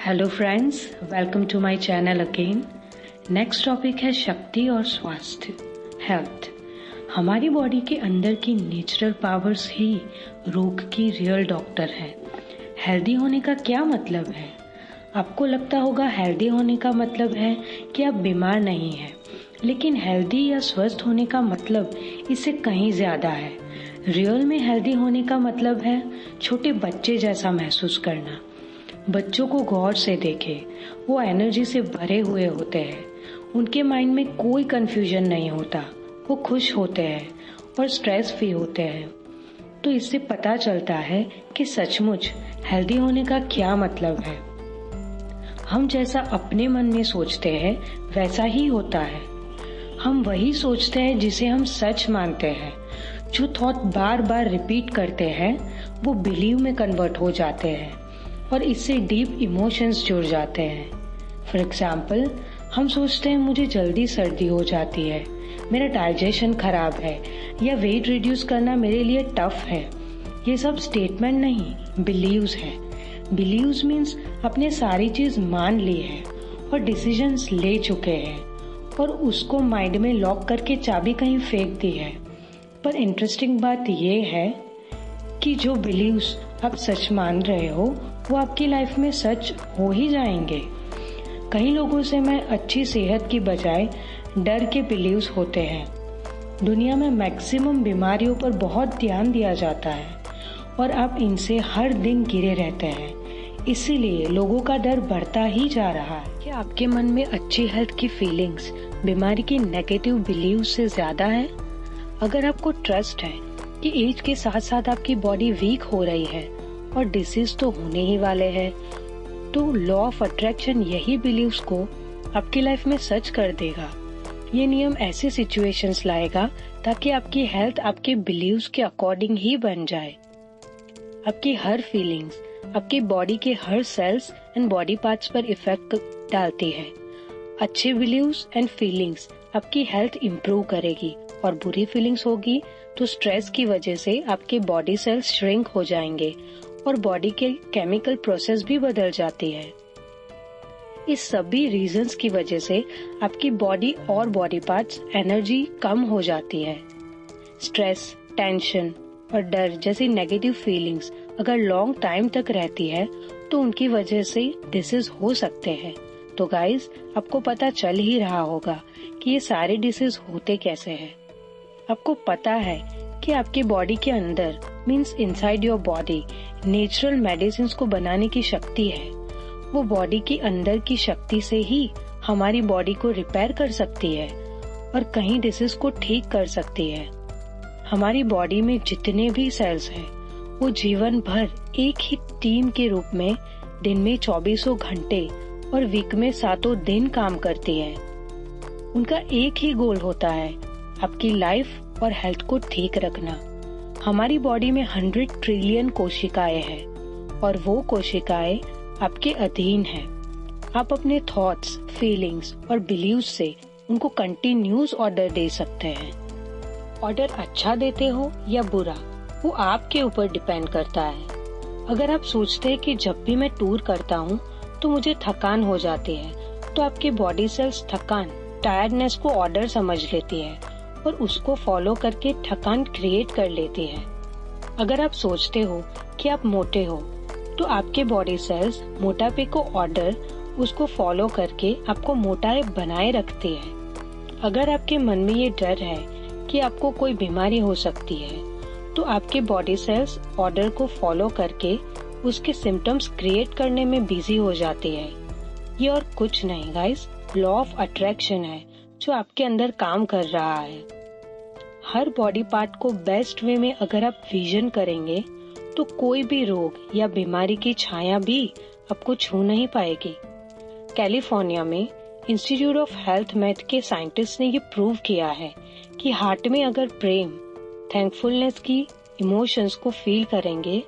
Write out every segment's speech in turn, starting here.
Hello friends, welcome to my channel again. Next topic है शक्ति और स्वास्थ्य, हेल्थ। हमारी बॉडी के अंदर की नेचुरल पावर्स ही रोग की रियल डॉक्टर है। हेल्दी होने का क्या मतलब है? आपको लगता होगा हेल्दी होने का मतलब है कि आप बीमार नहीं हैं, लेकिन हेल्दी या स्वस्थ होने का मतलब इससे कहीं ज़्यादा है। रियल में हेल्दी होने का मतलब है छोटे बच्चे जैसा महसूस करना। बच्चों को गौर से देखें, वो एनर्जी से भरे हुए होते हैं। उनके माइंड में कोई कंफ्यूजन नहीं होता, वो खुश होते हैं और स्ट्रेस फ्री होते हैं। तो इससे पता चलता है कि सचमुच हेल्दी होने का क्या मतलब है। हम जैसा अपने मन में सोचते हैं वैसा ही होता है। हम वही सोचते हैं जिसे हम सच मानते हैं। जो थॉट बार बार रिपीट करते हैं वो बिलीव में कन्वर्ट हो जाते हैं और इससे डीप इमोशंस जुड़ जाते हैं। फॉर एग्जाम्पल, हम सोचते हैं मुझे जल्दी सर्दी हो जाती है, मेरा डाइजेशन खराब है या वेट रिड्यूस करना मेरे लिए टफ है। ये सब स्टेटमेंट नहीं, बिलीव्स है। बिलीव्स मीन्स अपने सारी चीज मान ली है और डिसीजंस ले चुके हैं और उसको माइंड में लॉक करके चाबी कहीं फेंक दी है। पर इंटरेस्टिंग बात ये है कि जो बिलीव्स आप सच मान रहे हो वो आपकी लाइफ में सच हो ही जाएंगे। कई लोगों से मैं अच्छी सेहत की बजाय डर के बिलीव्स होते हैं। दुनिया में मैक्सिमम बीमारियों पर बहुत ध्यान दिया जाता है और आप इनसे हर दिन घिरे रहते हैं। इसीलिए लोगों का डर बढ़ता ही जा रहा है। क्या आपके मन में अच्छी हेल्थ की फीलिंग्स बीमारी की नेगेटिव बिलीव से ज्यादा है? अगर आपको ट्रस्ट है कि एज के साथ साथ आपकी बॉडी वीक हो रही है और डिसीज तो होने ही वाले हैं, तो लॉ ऑफ अट्रैक्शन यही बिलीव्स को आपकी लाइफ में सच कर देगा। ये नियम ऐसे सिचुएशंस लाएगा ताकि आपकी हेल्थ आपके बिलीव्स के अकॉर्डिंग ही बन जाए। आपकी हर फीलिंग्स आपकी बॉडी के हर सेल्स एंड बॉडी पार्ट्स पर इफेक्ट डालती है। अच्छे बिलीव्स एंड फीलिंग्स आपकी हेल्थ इम्प्रूव करेगी और बुरी फीलिंग्स होगी तो स्ट्रेस की वजह से आपके बॉडी सेल्स श्रिंक हो जाएंगे और बॉडी के केमिकल प्रोसेस भी बदल जाती है। इस सभी रीजंस की वजह से आपकी बॉडी और बॉडी पार्ट्स एनर्जी कम हो जाती है। स्ट्रेस, टेंशन और डर जैसी नेगेटिव फीलिंग्स अगर लॉन्ग टाइम तक रहती है तो उनकी वजह से डिसीज हो सकते हैं। तो गाइस, आपको पता चल ही रहा होगा कि ये सारे डिसीज होते कैसे हैं। आपको पता है कि आपकी बॉडी के अंदर means inside your body natural medicine को बनाने की शक्ति है। वो बॉडी के अंदर की शक्ति से ही हमारी बॉडी को रिपेयर कर सकती है और कहीं डिसीज को ठीक कर सकती है। हमारी बॉडी में जितने भी सेल्स हैं वो जीवन भर एक ही टीम के रूप में दिन में 24 घंटे और वीक में 7 दिन काम करती है। उनका एक ही गोल होता है, आपकी लाइफ और हेल्थ को ठीक रखना। हमारी बॉडी में 100 ट्रिलियन कोशिकाएं हैं और वो कोशिकाएं आपके अधीन हैं। आप अपने थॉट्स, फीलिंग्स और बिलीव्स से उनको कंटिन्यूस ऑर्डर दे सकते हैं। ऑर्डर अच्छा देते हो या बुरा, वो आपके ऊपर डिपेंड करता है। अगर आप सोचते हैं कि जब भी मैं टूर करता हूँ तो मुझे थकान हो जाती है, तो आपके बॉडी सेल्स थकान, टायर्डनेस को ऑर्डर समझ लेती है और उसको फॉलो करके थकान क्रिएट कर लेती है। अगर आप सोचते हो कि आप मोटे हो तो आपके बॉडी सेल्स मोटापे को ऑर्डर उसको फॉलो करके आपको मोटाए बनाए रखती है। अगर आपके मन में ये डर है कि आपको कोई बीमारी हो सकती है तो आपके बॉडी सेल्स ऑर्डर को फॉलो करके उसके सिम्टम्स क्रिएट करने में बिजी हो जाती है। ये और कुछ नहीं गाइस, लॉ ऑफ अट्रैक्शन है जो आपके अंदर काम कर रहा है। हर बॉडी पार्ट को बेस्ट वे में अगर आप विजन करेंगे तो कोई भी रोग या बीमारी की छाया भी आपको छू नहीं पाएगी। कैलिफोर्निया में इंस्टीट्यूट ऑफ हेल्थ मैथ के साइंटिस्ट ने ये प्रूव किया है कि हार्ट में अगर प्रेम, थैंकफुलनेस की इमोशंस को फील करेंगे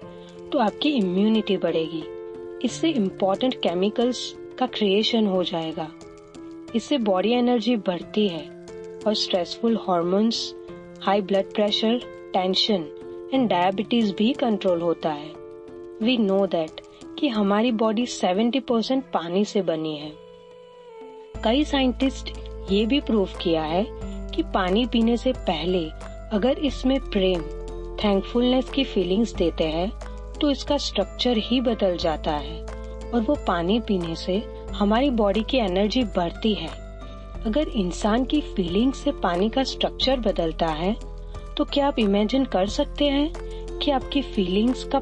तो आपकी इम्यूनिटी बढ़ेगी। इससे इम्पोर्टेंट केमिकल्स का क्रिएशन हो जाएगा। इससे बॉडी एनर्जी बढ़ती है और stressful hormones, high blood pressure, tension and diabetes भी कंट्रोल होता है। वी नो दैट कि हमारी बॉडी 70% पानी से बनी है। कई साइंटिस्ट ये भी प्रूव किया है कि पानी पीने से पहले अगर इसमें प्रेम, थैंकफुलनेस की फीलिंग्स देते हैं तो इसका स्ट्रक्चर ही बदल जाता है और वो पानी पीने से हमारी बॉडी की एनर्जी बढ़ती है। अगर इंसान की फीलिंग से पानी का स्ट्रक्चर बदलता है तो क्या आप इमेजिन कर सकते हैं कि आपकी फीलिंग्स का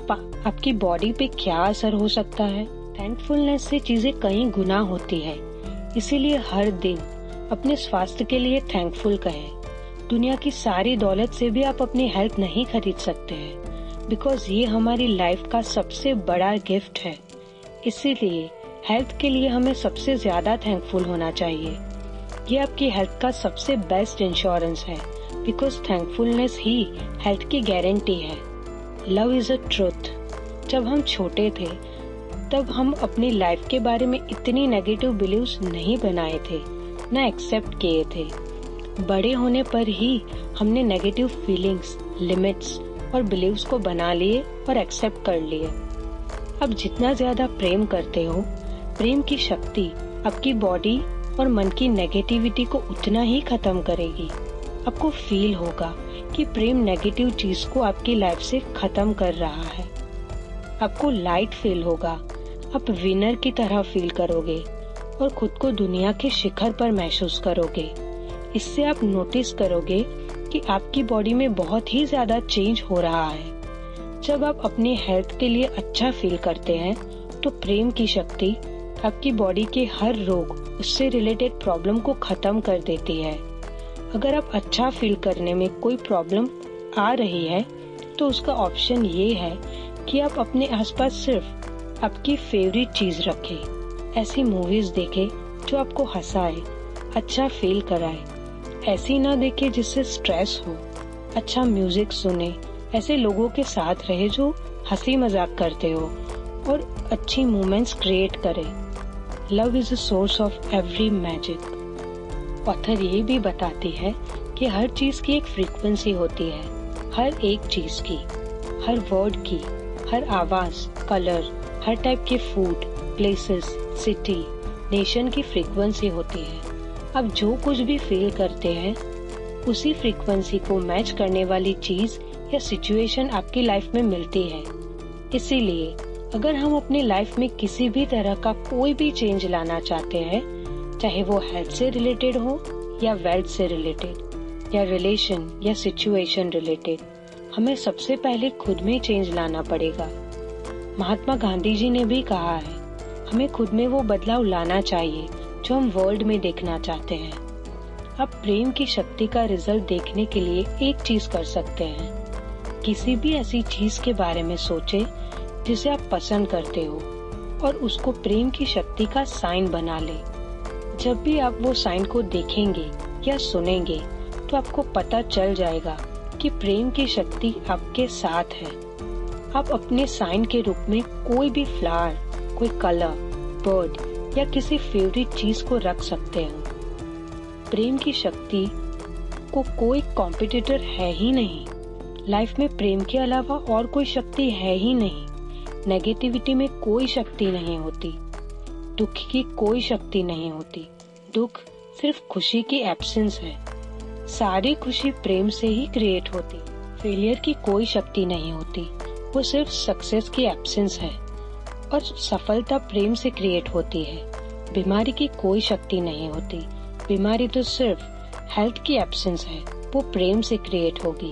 आपकी बॉडी पे क्या असर हो सकता है। थैंकफुलनेस से चीजें कई गुना होती है, इसीलिए हर दिन अपने स्वास्थ्य के लिए थैंकफुल कहें। दुनिया की सारी दौलत से भी आप अपनी हेल्थ नहीं खरीद सकते हैं, बिकॉज ये हमारी लाइफ का सबसे बड़ा गिफ्ट है। इसीलिए हेल्थ के लिए हमें सबसे ज्यादा थैंकफुल होना चाहिए। ये आपकी हेल्थ का सबसे बेस्ट इंश्योरेंस है, बिकॉज थैंकफुलनेस ही हेल्थ की गारंटी है। Love is a truth. जब हम छोटे थे तब हम अपनी लाइफ के बारे में इतनी नेगेटिव बिलीव्स नहीं बनाए थे, न एक्सेप्ट किए थे। बड़े होने पर ही हमने नेगेटिव फीलिंग्स, लिमिट्स और बिलीव्स को बना लिए और एक्सेप्ट कर लिए। अब जितना ज्यादा प्रेम करते हो, प्रेम की शक्ति आपकी बॉडी और मन की नेगेटिविटी को उतना ही खत्म करेगी। आपको फील होगा कि प्रेम नेगेटिव चीज को आपकी लाइफ से खत्म कर रहा है। आपको लाइट फील होगा, आप विनर की तरह फील करोगे और खुद को दुनिया के शिखर पर महसूस करोगे। इससे आप नोटिस करोगे कि आपकी बॉडी में बहुत ही ज्यादा चेंज हो रहा है। जब आप अपनी हेल्थ के लिए अच्छा फील करते हैं तो प्रेम की शक्ति आपकी बॉडी के हर रोग, उससे रिलेटेड प्रॉब्लम को खत्म कर देती है। अगर आप अच्छा फील करने में कोई प्रॉब्लम आ रही है तो उसका ऑप्शन ये है कि आप अपने आसपास सिर्फ आपकी फेवरेट चीज रखें। ऐसी मूवीज देखें जो आपको हंसाए, अच्छा फील कराए। ऐसी ना देखें जिससे स्ट्रेस हो। अच्छा म्यूजिक सुने, ऐसे लोगों के साथ रहे जो हंसी मजाक करते हो और अच्छी मोमेंट्स क्रिएट करें। Love is a source of every magic. Author ये भी बताती है कि हर चीज की एक फ्रीक्वेंसी होती है, हर एक चीज की, हर वर्ड की, हर आवाज, कलर, हर टाइप के फूड, प्लेसेस, सिटी, नेशन की फ्रीक्वेंसी होती है। अब जो कुछ भी फील करते हैं उसी फ्रीक्वेंसी को मैच करने वाली चीज या सिचुएशन आपकी लाइफ में मिलती है। इसीलिए अगर हम अपनी लाइफ में किसी भी तरह का कोई भी चेंज लाना चाहते हैं, चाहे वो हेल्थ से रिलेटेड हो या वेल्थ से रिलेटेड या रिलेशन या सिचुएशन रिलेटेड, हमें सबसे पहले खुद में चेंज लाना पड़ेगा। महात्मा गांधी जी ने भी कहा है, हमें खुद में वो बदलाव लाना चाहिए जो हम वर्ल्ड में देखना चाहते हैं। आप प्रेम की शक्ति का रिजल्ट देखने के लिए एक चीज कर सकते हैं। किसी भी ऐसी चीज के बारे में सोचें जिसे आप पसंद करते हो और उसको प्रेम की शक्ति का साइन बना लें। जब भी आप वो साइन को देखेंगे या सुनेंगे तो आपको पता चल जाएगा कि प्रेम की शक्ति आपके साथ है। आप अपने साइन के रूप में कोई भी फ्लावर, कोई कलर, बर्ड या किसी फेवरेट चीज को रख सकते हो। प्रेम की शक्ति को कोई कॉम्पिटिटर है ही नहीं। लाइफ में प्रेम के अलावा और कोई शक्ति है ही नहीं। नेगेटिविटी में कोई शक्ति नहीं होती, दुख की कोई शक्ति नहीं होती। दुख सिर्फ खुशी की एब्सेंस है। सारी खुशी प्रेम से ही क्रिएट होती। फेलियर की कोई शक्ति नहीं होती, वो सिर्फ सक्सेस की एब्सेंस है। और सफलता प्रेम से क्रिएट होती है। बीमारी की कोई शक्ति नहीं होती। बीमारी तो सिर्फ हेल्थ की एब्सेंस है, वो प्रेम से क्रिएट होगी।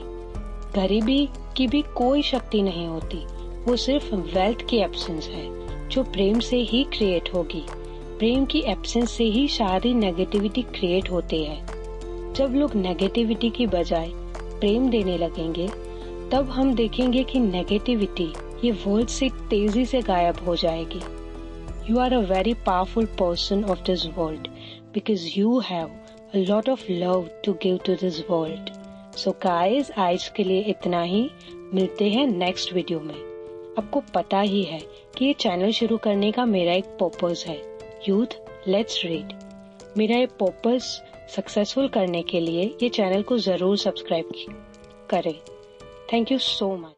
गरीबी की भी कोई शक्ति नहीं होती, वो सिर्फ वेल्थ की एब्सेंस है जो प्रेम से ही क्रिएट होगी। प्रेम की एब्सेंस से ही सारी नेगेटिविटी क्रिएट होती है। जब लोग नेगेटिविटी की बजाय प्रेम देने लगेंगे तब हम देखेंगे कि नेगेटिविटी ये वर्ल्ड से तेजी से गायब हो जाएगी। You are a very powerful person of this world because you have a lot of love to give to this world. So guys, आज के लिए इतना ही। मिलते हैं नेक्स्ट वीडियो में। आपको पता ही है कि ये चैनल शुरू करने का मेरा एक पर्पस है, यूथ लेट्स रीड। मेरा ये पर्पस सक्सेसफुल करने के लिए ये चैनल को जरूर सब्सक्राइब करें। Thank you so much.